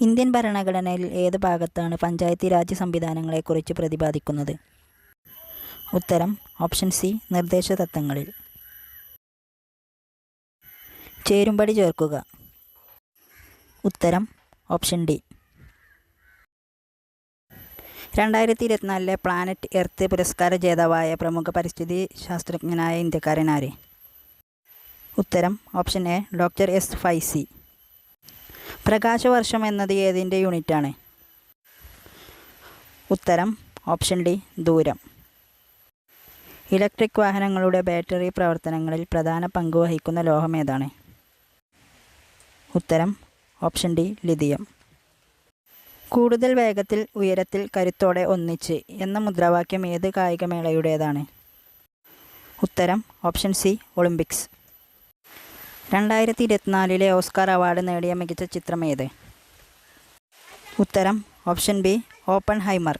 Indian ഭരണഘടനയിൽ ഏത് ഭാഗത്താണ് പഞ്ചായത്തി രാജ് സംവിധാനങ്ങളെക്കുറിച്ച് പ്രതിപാദിക്കുന്നത്? ഉത്തരം ഓപ്ഷൻ സി നിർദ്ദേശ തത്വങ്ങളിൽ. ചേരുംപടി ചേർക്കുക. ഉത്തരം ഓപ്ഷൻ ഡി. 2024 പ്ലാനറ്റ് എർത്ത് പുരസ്കാര ജേതാവായ പ്രമുഖ പരിസ്ഥിതി ശാസ്ത്രജ്ഞനായ ഇന്ത്യക്കാരൻ ആര്? ഉത്തരം option A doctor S Faizi. പ്രകാശവർഷം എന്നത് ഏതിൻ്റെ യൂണിറ്റാണ്? ഉത്തരം ഓപ്ഷൻ ഡി ദൂരം. ഇലക്ട്രിക് വാഹനങ്ങളുടെ ബാറ്ററി പ്രവർത്തനങ്ങളിൽ പ്രധാന പങ്ക് വഹിക്കുന്ന ലോഹം ഏതാണ്? ഉത്തരം ഓപ്ഷൻ ഡി ലിഥിയം. കൂടുതൽ വേഗത്തിൽ ഉയരത്തിൽ കരുത്തോടെ ഒന്നിച്ച് എന്ന മുദ്രാവാക്യം ഏത് കായികമേളയുടേതാണ്? ഉത്തരം option C Olympics. 2024 Oscar award നേടിയ മികച്ച ചിത്രം ഏത്? ഉത്തരം ഓപ്ഷൻ ബി ഓപ്പൺഹൈമർ.